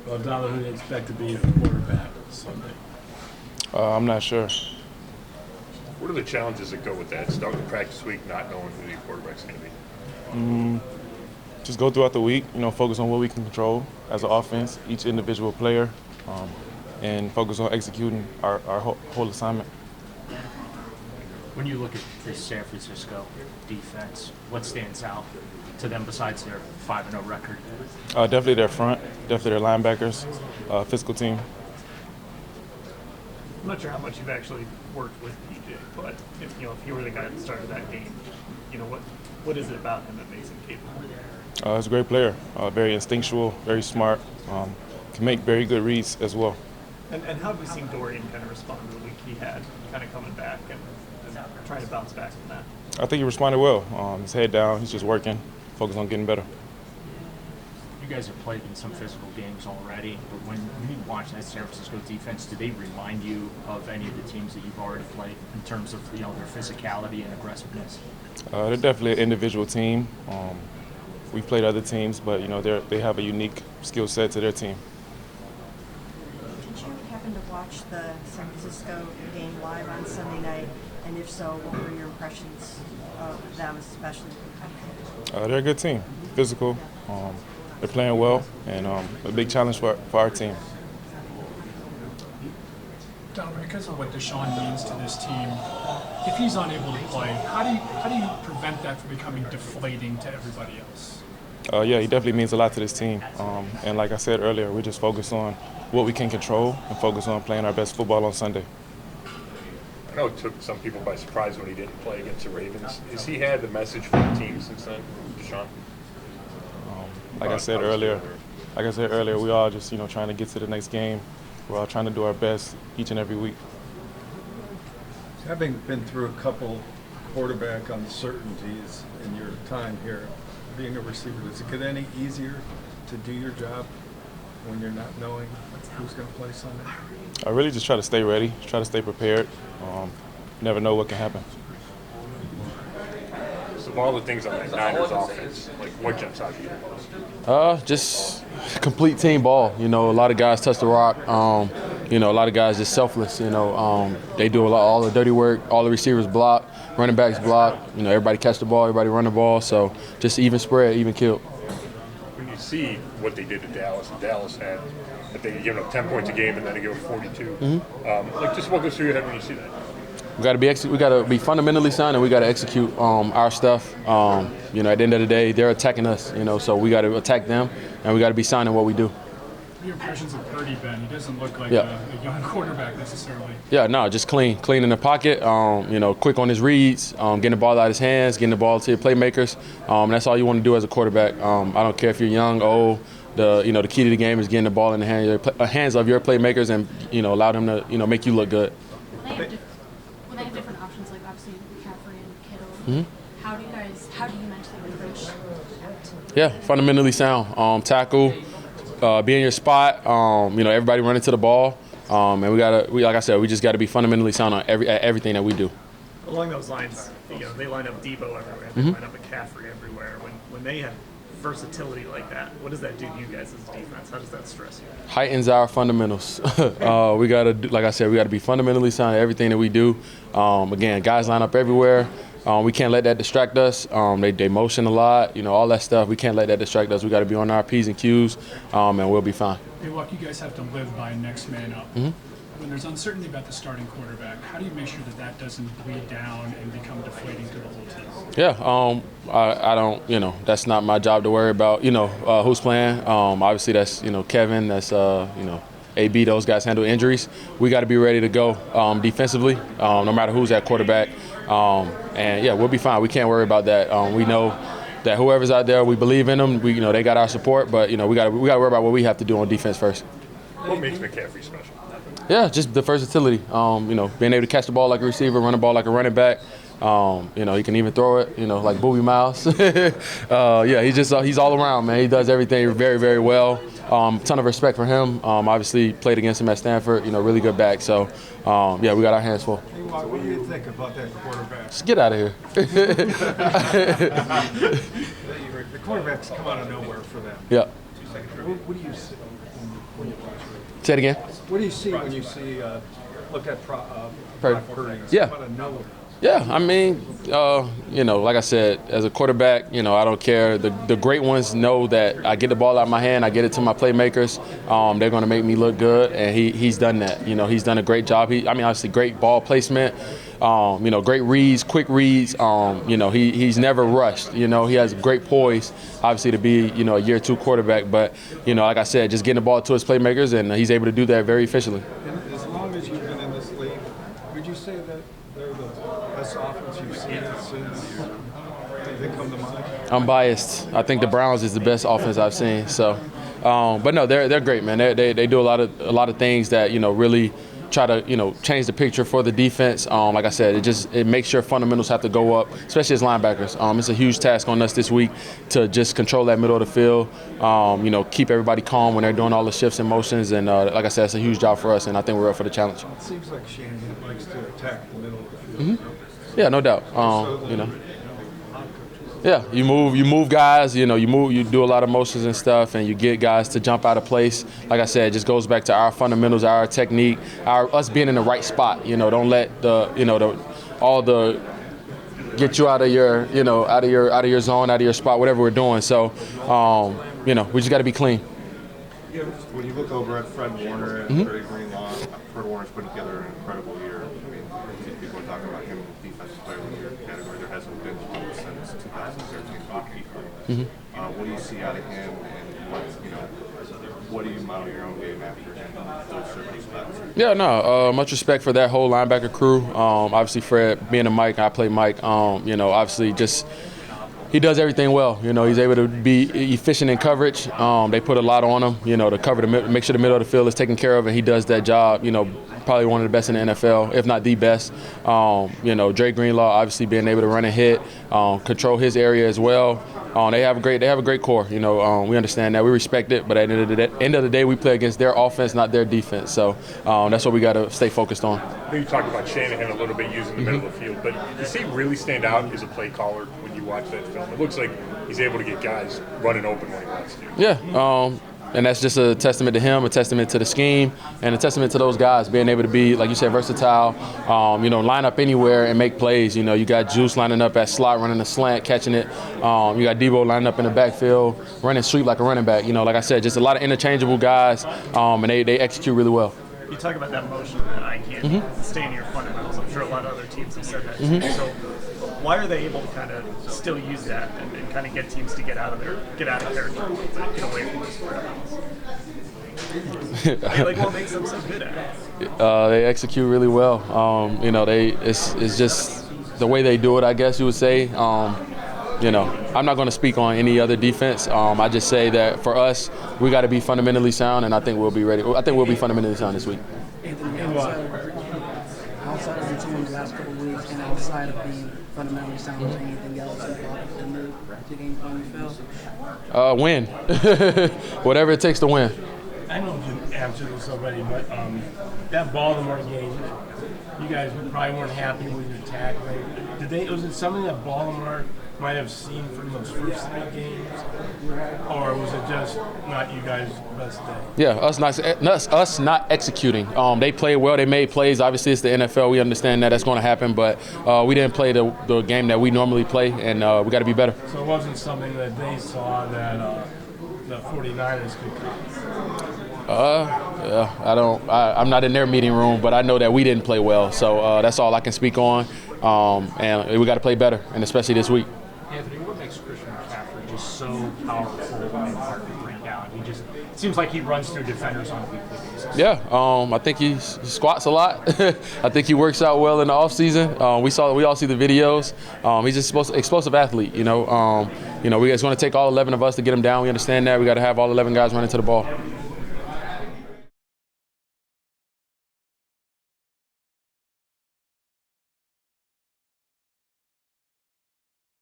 Well, Donovan, who do you expect to be the quarterback Sunday? I'm not sure. What are the challenges that go with that? Starting the practice week, not knowing who your quarterback's going to be. Just go throughout the week, focus on what we can control as an offense, each individual player, and focus on executing our whole assignment. When you look at the San Francisco defense, what stands out to them besides their 5-0 record? Definitely their front, definitely their linebackers, physical team. I'm not sure how much you've actually worked with PJ, but if you were the guy that started that game, what is it about him that makes him capable? He's a great player, very instinctual, very smart, can make very good reads as well. And how have we seen Dorian kind of respond to the week he had, kind of coming back and trying to bounce back from that? I think he responded well. His head down, he's just working, focused on getting better. You guys have played in some physical games already, but when you watch that San Francisco defense, do they remind you of any of the teams that you've already played in terms of their physicality and aggressiveness? They're definitely an individual team. We've played other teams, but they have a unique skill set to their team. Did you happen to watch the San Francisco game live on Sunday night? And if so, what were your impressions of them, especially? They're a good team, physical. They're playing well, and a big challenge for our team. Donovan, because of what Deshaun means to this team, if he's unable to play, how do you prevent that from becoming deflating to everybody else? Yeah, he definitely means a lot to this team. And like I said earlier, we just focus on what we can control and focus on playing our best football on Sunday. I know it took some people by surprise when he didn't play against the Ravens. Has he had the message for the team since then, Deshaun? Like I said earlier, we all just trying to get to the next game. We're all trying to do our best each and every week. Having been through a couple quarterback uncertainties in your time here, being a receiver, does it get any easier to do your job when you're not knowing who's going to play Sunday? I really just try to stay ready, try to stay prepared. Never know what can happen. So of all the things on the Niners offense, what jumps out at you? Just complete team ball. A lot of guys touch the rock. A lot of guys just selfless. They do all the dirty work. All the receivers block, running backs block. Everybody catch the ball, everybody run the ball. So just even spread, even kill. When you see what they did to Dallas, and Dallas had that they give up 10 points a game and then they give them 42. Just walk us through your head when you see that. We got to be fundamentally sound, and we got to execute our stuff. At the end of the day, they're attacking us. So we got to attack them, and we got to be sound in what we do. Your impressions of Purdy, Ben? He doesn't look like a young quarterback necessarily. Yeah, no, just clean in the pocket. Quick on his reads, getting the ball out of his hands, getting the ball to your playmakers. That's all you want to do as a quarterback. I don't care if you're young, old. The key to the game is getting the ball in the hands of your playmakers, and allow them to make you look good. They have different options, like obviously McCaffrey and Kittle. How do you mentally approach that? Yeah, fundamentally sound. Tackle, be in your spot. Everybody running to the ball, and like I said, we just got to be fundamentally sound on everything that we do. Along those lines, they line up Debo everywhere, they line up McCaffrey everywhere. When they have versatility like that, what does that do to you guys as a defense? How does that stress you? Heightens our fundamentals. We got to, like I said, we got to be fundamentally sound in everything that we do. Again, guys line up everywhere. We can't let that distract us. They motion a lot, all that stuff. We can't let that distract us. We got to be on our P's and Q's, and we'll be fine. Hey, look, you guys have to live by next man up. When there's uncertainty about the starting quarterback, how do you make sure that doesn't bleed down and become deflating to the whole team? Yeah, I don't, that's not my job to worry about, who's playing. Obviously that's, Kevin, that's, AB, those guys handle injuries. We got to be ready to go defensively, no matter who's at quarterback. And yeah, we'll be fine. We can't worry about that. We know that whoever's out there, we believe in them. They got our support, but, we got to worry about what we have to do on defense first. What makes McCaffrey special? Yeah, just the versatility. Being able to catch the ball like a receiver, run the ball like a running back. He can even throw it, like Boobie Miles. He's all around, man. He does everything very, very well. Ton of respect for him. Obviously played against him at Stanford. Really good back. So, we got our hands full. Hey, what do you think about that quarterback? Just get out of here. The quarterbacks come out of nowhere for them. Yeah. What do you see? when you watch it? Say it again. What do you see when you see look at Purdy. Purdy? Yeah. Out of nowhere. Yeah, I mean, like I said, as a quarterback, I don't care. The great ones know that I get the ball out of my hand, I get it to my playmakers. They're going to make me look good, and he's done that. He's done a great job. Obviously, great ball placement. Great reads, quick reads. He's never rushed. He has great poise, obviously, to be a year 2 quarterback. But like I said, just getting the ball to his playmakers, and he's able to do that very efficiently. And as long as you've been in this league, would you say that they're the best offense you've seen since they come to mind? I'm biased. I think the Browns is the best offense I've seen. So, but no, they're great, man. They do a lot of things that really try to change the picture for the defense. Like I said, it makes sure fundamentals have to go up, especially as linebackers. It's a huge task on us this week to just control that middle of the field. Keep everybody calm when they're doing all the shifts and motions. And like I said, it's a huge job for us, and I think we're up for the challenge. It seems like Shanahan likes to attack the middle of the field. Mm-hmm. Yeah, no doubt. Yeah, you move guys. You do a lot of motions and stuff, and you get guys to jump out of place. Like I said, it just goes back to our fundamentals, our technique, us being in the right spot. Don't let all the get you out of your out of your zone, out of your spot, whatever we're doing. So, we just got to be clean. When you look over at Fred Warner and Dre Greenlaw, Fred Warner's put together an incredible year. People are talking about him in the defensive player of the year category. There hasn't been one since 2013. What do you see out of him, and what do you model your own game after him? Those certain spots? Yeah, no, much respect for that whole linebacker crew. Obviously, Fred being a Mike, I play Mike. Obviously, just he does everything well. He's able to be efficient in coverage. They put a lot on him, to cover make sure the middle of the field is taken care of, and he does that job. Probably one of the best in the NFL, if not the best. Dre Greenlaw obviously being able to run and hit, control his area as well. They have a great core. We understand that, we respect it, but at the end of the day, we play against their offense, not their defense. So that's what we got to stay focused on. You talked about Shanahan a little bit using the middle of the field, but does he really stand out as a play caller when you watch that film? It looks like he's able to get guys running open when he wants to. Yeah. And that's just a testament to him, a testament to the scheme, and a testament to those guys being able to be, like you said, versatile, line up anywhere and make plays. You got Juice lining up at slot, running a slant, catching it. You got Debo lining up in the backfield, running sweep like a running back. Like I said, just a lot of interchangeable guys, and they execute really well. You talk about that motion that I can't stay in your fundamentals. I'm sure a lot of other teams have said that too. So why are they able to kind of still use that and kind of get teams to get out of character, get away from this what makes them so good at it? They execute really well. It's just the way they do it, I guess you would say. I'm not going to speak on any other defense. I just say that for us, we got to be fundamentally sound, and I think we'll be ready. I think we'll be fundamentally sound this week. Anthony, outside of the team the last couple of weeks, and outside of being fundamentally sound, is there anything else that move the game plan you feel? Win. Whatever it takes to win. I know you answered this already, but that Baltimore game, you guys probably weren't happy with your tackling. Was it something that Baltimore might have seen from those first 3 games, or was it just not you guys' best day? Yeah, us not executing. They played well. They made plays. Obviously, it's the NFL. We understand that that's going to happen, but we didn't play the game that we normally play, and we got to be better. So it wasn't something that they saw that the 49ers could come. I'm not in their meeting room, but I know that we didn't play well. So that's all I can speak on, and we got to play better, and especially this week. Anthony, what makes Christian McCaffrey just so powerful and hard to bring down? It seems like he runs through defenders on a weekly basis. Yeah, I think he squats a lot. I think he works out well in the offseason. We all see the videos. He's just explosive athlete. It's going to take all 11 of us to get him down. We understand that. We got to have all 11 guys running to the ball.